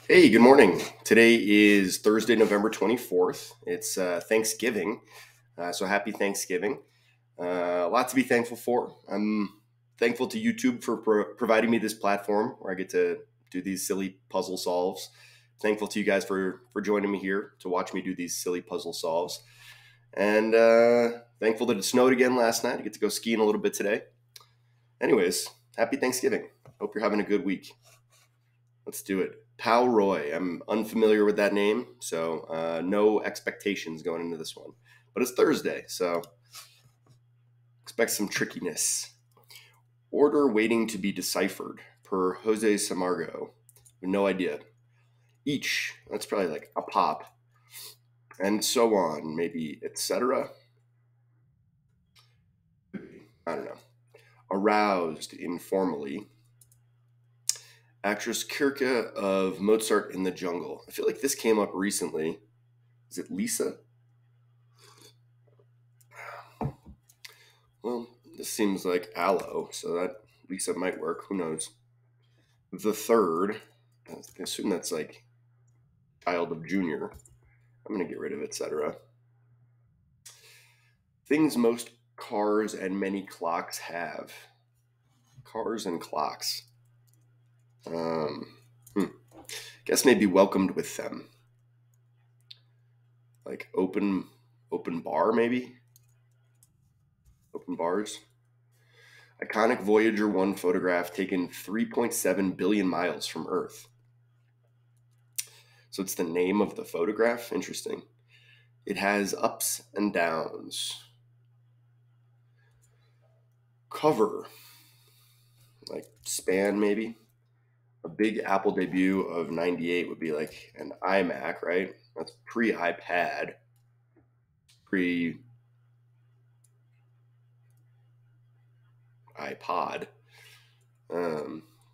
Hey, good morning. Today is Thursday, November 24th. It's Thanksgiving. So happy Thanksgiving. A lot to be thankful for. I'm thankful to YouTube for providing me this platform where I get to do these silly puzzle solves. Thankful to you guys for joining me here to watch me do these silly puzzle solves. And thankful that it snowed again last night. I get to go skiing a little bit today. Anyways, happy Thanksgiving. Hope you're having a good week. Let's do it. Pal Roy. I'm unfamiliar with that name, so no expectations going into this one. But it's Thursday, so expect some trickiness. Order waiting to be deciphered per Jose Samargo. No idea. Each. That's probably like a pop. And so on, maybe etc. I don't know. Aroused informally. Actress Kirke of Mozart in the Jungle. I feel like this came up recently. Is it Lisa? Well, this seems like aloe, so that Lisa might work. Who knows? The third, I assume that's like child of Junior. I'm going to get rid of etc. Things most cars and many clocks have. Cars and clocks. Guess maybe welcomed with them. Like open bar, maybe? Open bars. Iconic Voyager 1 photograph taken 3.7 billion miles from Earth. So it's the name of the photograph? Interesting. It has ups and downs. Cover. Like span, maybe? A big Apple debut of 98 would be like an iMac, right? That's pre-iPad. Pre-iPod.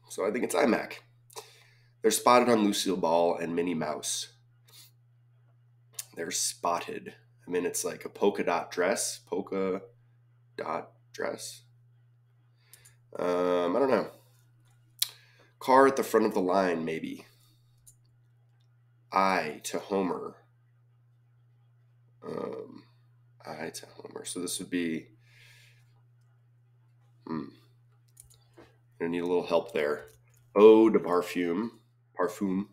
So I think it's iMac. They're spotted on Lucille Ball and Minnie Mouse. They're spotted. I mean, it's like a polka dot dress. Polka dot dress. I don't know. Car at the front of the line, maybe. I to Homer. I to Homer. So this would be. Gonna need a little help there. Eau de parfum. Parfum.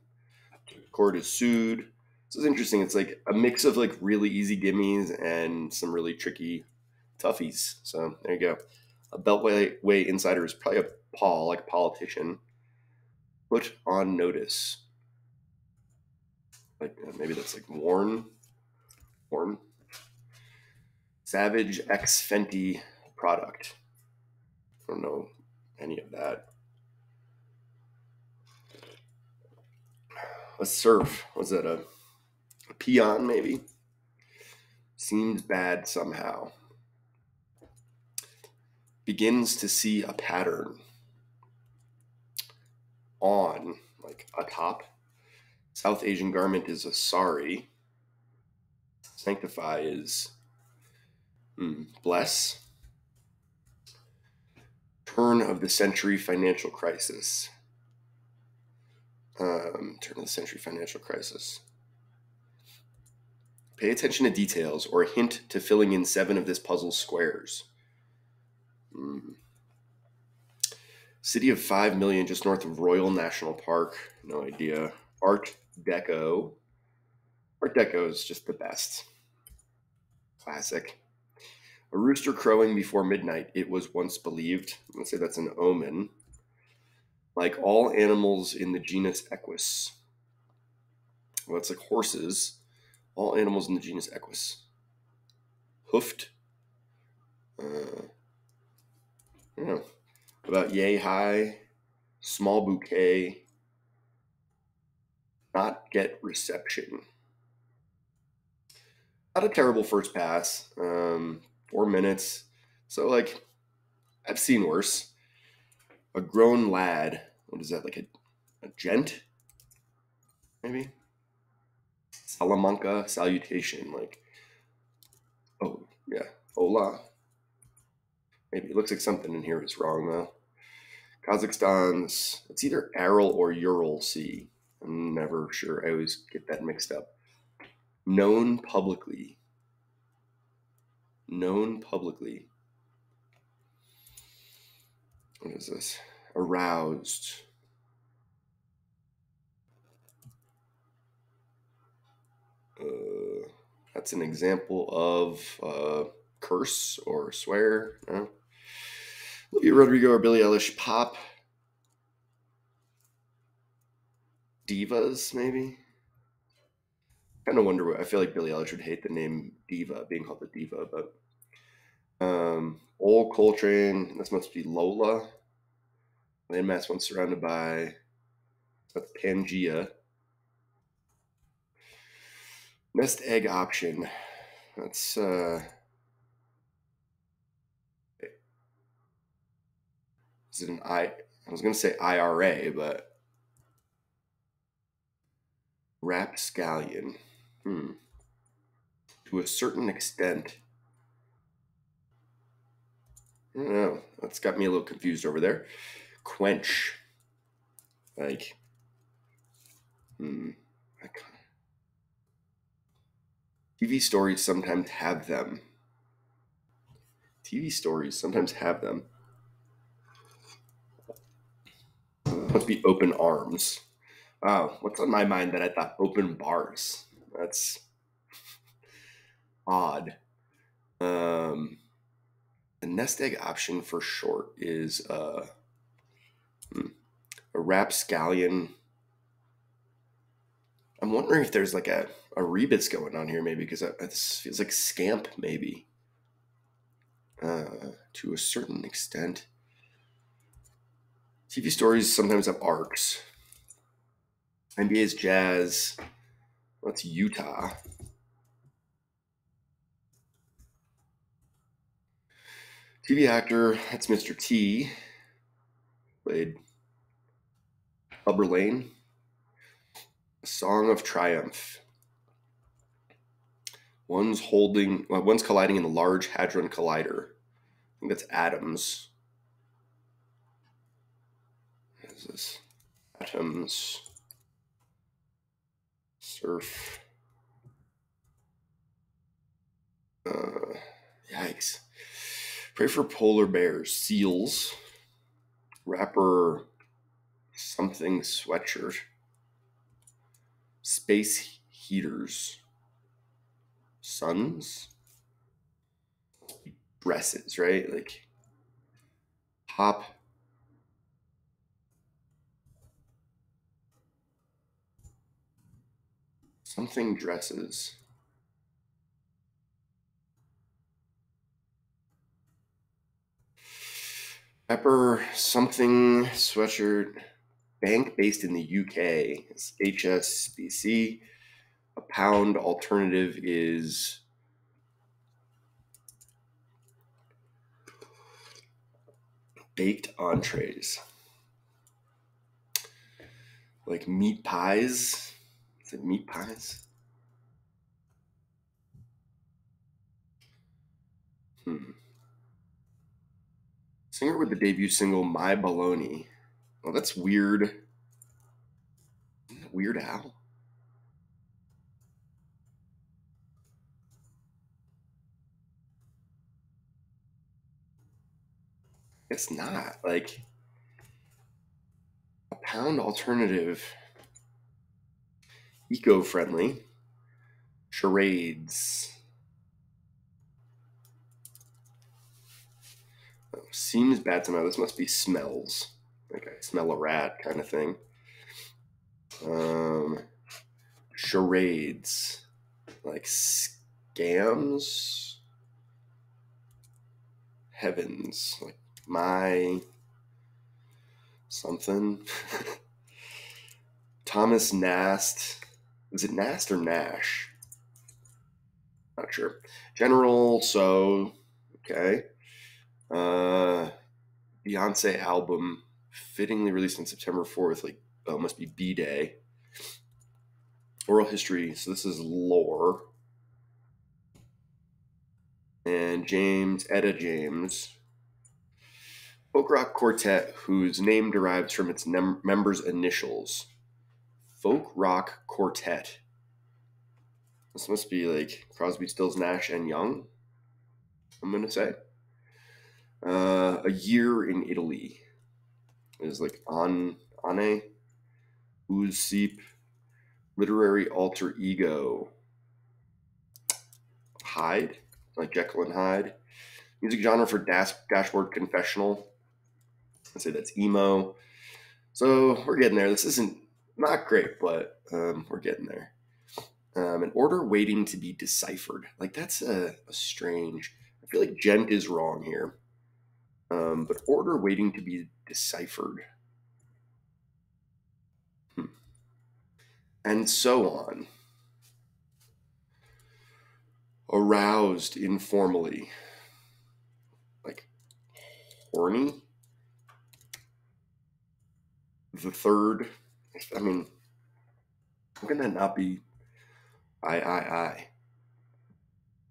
Court is sued. This is interesting. It's like a mix of like really easy gimmies and some really tricky toughies. So there you go. A Beltway insider is probably a Paul, like a politician. Put on notice. Like maybe that's like Warren. Savage X Fenty product. I don't know any of that. A surf. Was that a peon maybe? Seems bad somehow. Begins to see a pattern. On, like atop. South Asian garment is a sari. Sanctify is bless. Turn of the century financial crisis. Turn of the century financial crisis. Pay attention to details or a hint to filling in 7 of this puzzle's squares. City of 5 million just north of Royal National Park. No idea. Art Deco. Art Deco is just the best. Classic. A rooster crowing before midnight, it was once believed. Let's say that's an omen. Like all animals in the genus Equus. Well, it's like horses. All animals in the genus Equus. Hoofed. I don't know. About yay high. Small bouquet. Not get reception. Not a terrible first pass. 4 minutes. So, like, I've seen worse. A grown lad. What is that? Like a gent? Maybe? Salamanca salutation. Like, oh, yeah. Hola. Maybe. It looks like something in here is wrong, though. Kazakhstan's. It's either Aral or Ural Sea. I'm never sure. I always get that mixed up. Known publicly. Known publicly. What is this? Aroused. That's an example of curse or swear. No? Olivia Rodrigo or Billie Eilish. Pop. Divas, maybe? Kind of wonder what. I feel like Billie Eilish would hate the name diva, being called a diva, but Old Coltrane, this must be Lola. Landmass once surrounded by, that's Pangea. Nest egg option. That's is it an I was gonna say IRA, but rapscallion. To a certain extent. I don't know. That's got me a little confused over there. Quench. Like, TV stories sometimes have them. TV stories sometimes have them. Must be open arms. Oh, what's on my mind that I thought open bars? That's odd. The nest egg option for short is a rapscallion. I'm wondering if there's like a rebus going on here, maybe, because it feels like scamp, maybe. To a certain extent. TV stories sometimes have arcs. NBA's Jazz. That's Utah. TV actor, that's Mr. T. Played Clubber Lane. A Song of Triumph. One's colliding in the Large Hadron Collider. I think that's atoms. What is this? Atoms. Surf. Yikes. Pray for polar bears. Seals. Rapper something sweatshirt. Space heaters. Suns. Dresses, right? Like pop. Something dresses. Pepper something sweatshirt. Bank based in the UK. It's HSBC. A pound alternative is baked entrees. Like meat pies. Is it meat pies? Singer with the debut single My Baloney. Oh, that's weird. Weird Al. It's not. Like a pound alternative. Eco-friendly. Charades. Oh, seems bad to know. This must be smells. Like I smell a rat kind of thing. Charades. Like scams. Heavens. Like my something. Thomas Nast. Is it Nast or Nash? Not sure. General, so okay. Beyonce album fittingly released on September 4th. Like, oh, it must be B-Day. Oral history. So this is lore. And Etta James. Folk rock quartet whose name derives from its members' initials. folk rock quartet. This must be like Crosby, Stills, Nash, and Young, I'm going to say. A Year in Italy is like Ane, Ooze Seep, Literary Alter Ego, Hyde, like Jekyll and Hyde. Music genre for Dashboard Confessional. I'd say that's emo. So we're getting there. This isn't not great, but we're getting there. An order waiting to be deciphered. Like that's a strange. I feel like gent is wrong here. But order waiting to be deciphered. And so on. Aroused informally. Like horny. The third. I mean, how can that not be I?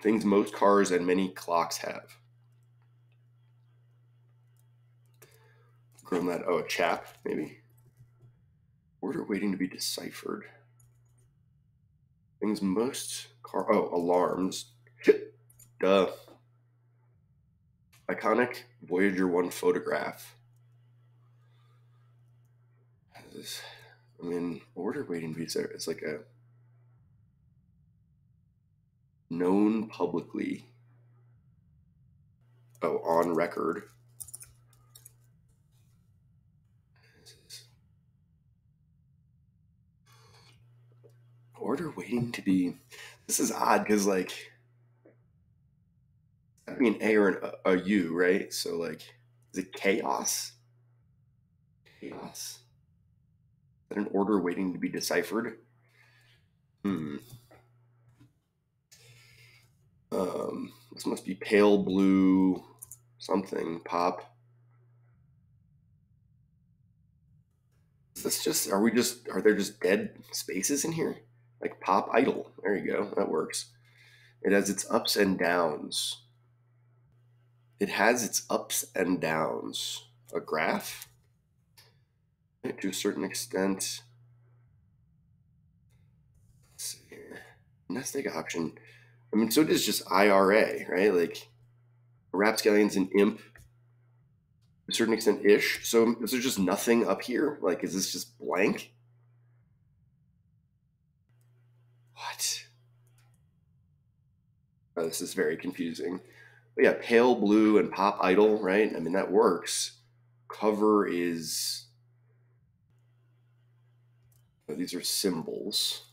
Things most cars and many clocks have. Grown that. Oh, a chap, maybe. Order waiting to be deciphered. Things most car. Oh, alarms. Duh. Iconic Voyager 1 photograph. I mean, order waiting to be deciphered. It's like a known publicly. Oh, on record. Order waiting to be. This is odd because like that'd be an A or a U, right? So like, is it chaos? Chaos. Is that an order waiting to be deciphered? This must be pale blue something pop. Is this just? Are there just dead spaces in here? Like pop idle. There you go. That works. It has its ups and downs. It has its ups and downs. A graph? To a certain extent. Let's see here. Nest egg option. I mean, so does just IRA, right? Like, rapscallion's an imp. To a certain extent ish. So is there just nothing up here? Like, is this just blank? What? Oh, this is very confusing. But yeah, pale blue and pop idol, right? I mean, that works. Cover is. Oh, these are symbols.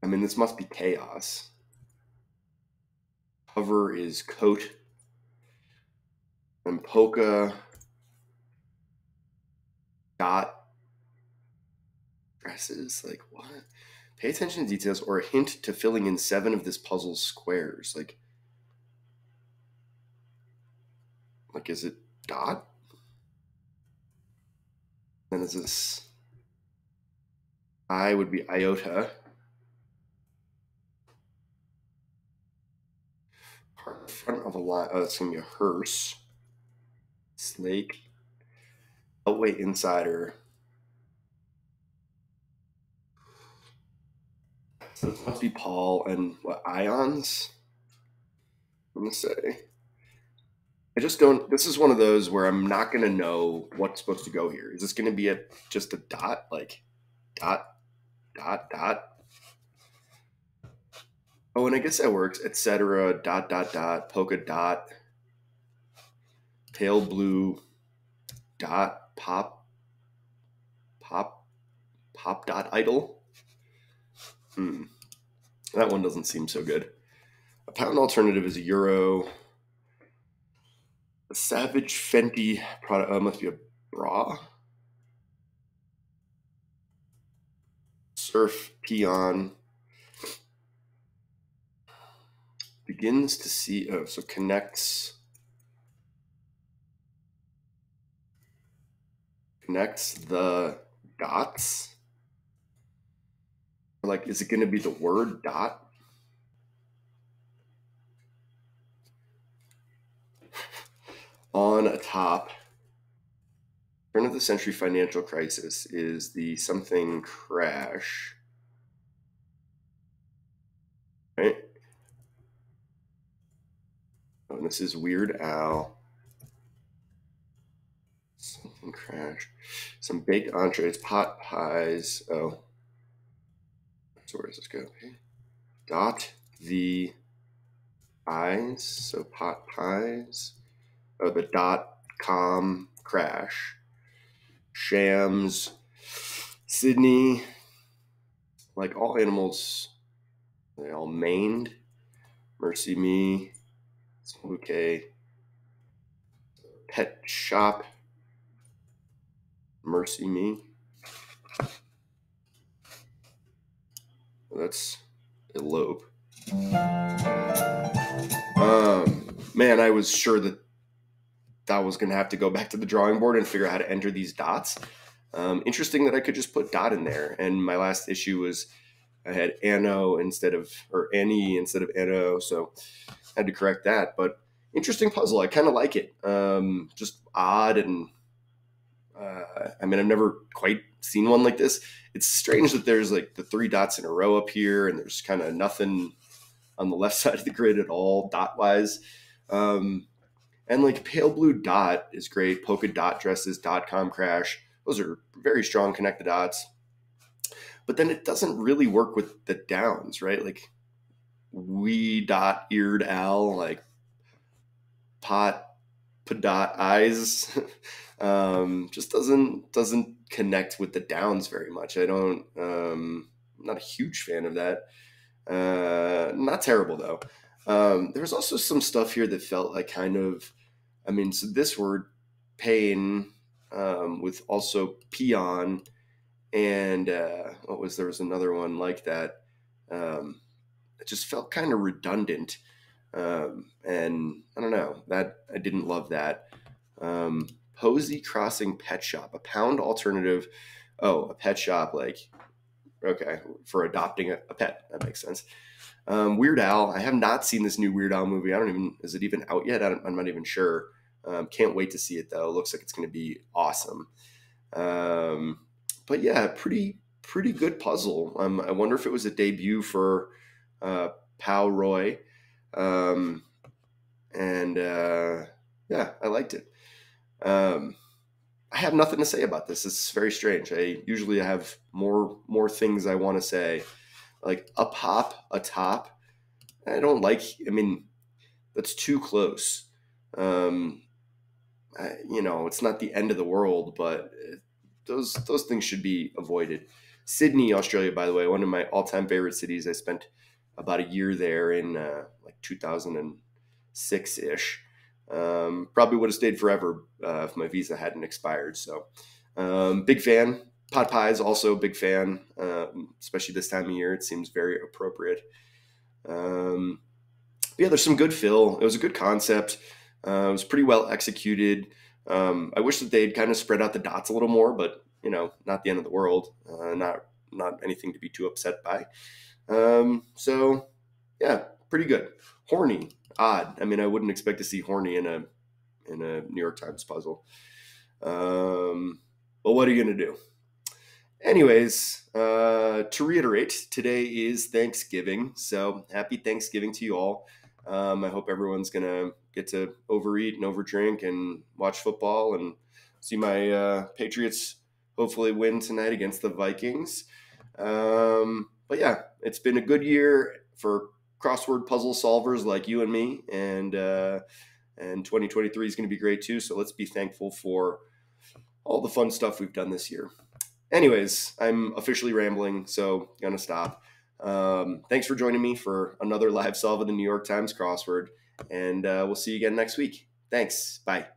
I mean, this must be chaos. Cover is coat. And polka. Dot. Dresses. Like, what? Pay attention to details or a hint to filling in 7 of this puzzle's squares. Like is it dot? Then is this I would be iota. Front of a line. Oh, it's gonna be a hearse. Slake. Outweigh insider. So it must be Paul and what ions? I'm gonna say. I just don't. This is one of those where I'm not gonna know what's supposed to go here. Is this gonna be just a dot? Like dot, dot, dot. Oh, and I guess that works. Etc. Dot, dot, dot. Polka dot. Pale blue. Dot. Pop. Pop. Pop dot idol. That one doesn't seem so good. A pound alternative is a euro. A Savage Fenty product must be a bra. Surf peon. Begins to see. Oh, so connects the dots. Like, is it going to be the word dot? On a top. Turn of the century financial crisis is the something crash, right? Oh, and this is Weird Al. Something crash. Some baked entrees, pot pies. Oh, so where does this go? Okay. Dot the eyes. So pot pies. Oh, the .com crash. Shams. Sydney. Like all animals, they all maned. Mercy me. Okay. Pet shop. Mercy me. That's elope. Man, I was sure that was going to have to go back to the drawing board and figure out how to enter these dots. Interesting that I could just put dot in there. And my last issue was I had Annie instead of Anno, so I had to correct that. But interesting puzzle. I kind of like it. Just odd, and I've never quite seen one like this. It's strange that there's like the 3 dots in a row up here, and there's kind of nothing on the left side of the grid at all, dot wise. And like pale blue dot is great. Polka dot dresses, .com crash. Those are very strong connected dots. But then it doesn't really work with the downs, right? Like we dot eared owl, like pot dot eyes. Just doesn't connect with the downs very much. I'm not a huge fan of that. Not terrible though. There's also some stuff here that felt like kind of, so this word pain, with also peon, and there was another one like that. It just felt kind of redundant. And I don't know, that I didn't love that. Posey Crossing Pet Shop, a pound alternative. Oh, a pet shop, like, okay, for adopting a pet. That makes sense. Weird Al. I have not seen this new Weird Al movie. Is it even out yet? I'm not even sure. Can't wait to see it though. It looks like it's going to be awesome. But yeah, pretty good puzzle. I wonder if it was a debut for Pao Roy. Yeah, I liked it. I have nothing to say about this. It's very strange. I usually have more things I want to say, like a pop, a top. I don't like. That's too close. It's not the end of the world, but those things should be avoided. Sydney, Australia, by the way, one of my all-time favorite cities. I spent about a year there in like 2006-ish. Probably would have stayed forever if my visa hadn't expired. So big fan. Pot pies, also big fan, especially this time of year. It seems very appropriate. Yeah, there's some good fill. It was a good concept. It was pretty well executed. I wish that they'd kind of spread out the dots a little more, but not the end of the world. Not anything to be too upset by. So yeah, pretty good. Horny, odd. I wouldn't expect to see horny in a New York Times puzzle. But what are you gonna do? Anyways, to reiterate, today is Thanksgiving, so happy Thanksgiving to you all. I hope everyone's gonna get to overeat and overdrink and watch football and see my Patriots hopefully win tonight against the Vikings. But yeah, it's been a good year for crossword puzzle solvers like you and me, and 2023 is going to be great too. So let's be thankful for all the fun stuff we've done this year. Anyways, I'm officially rambling, so gonna stop. Thanks for joining me for another live solve of the New York Times crossword, and we'll see you again next week. Thanks. Bye.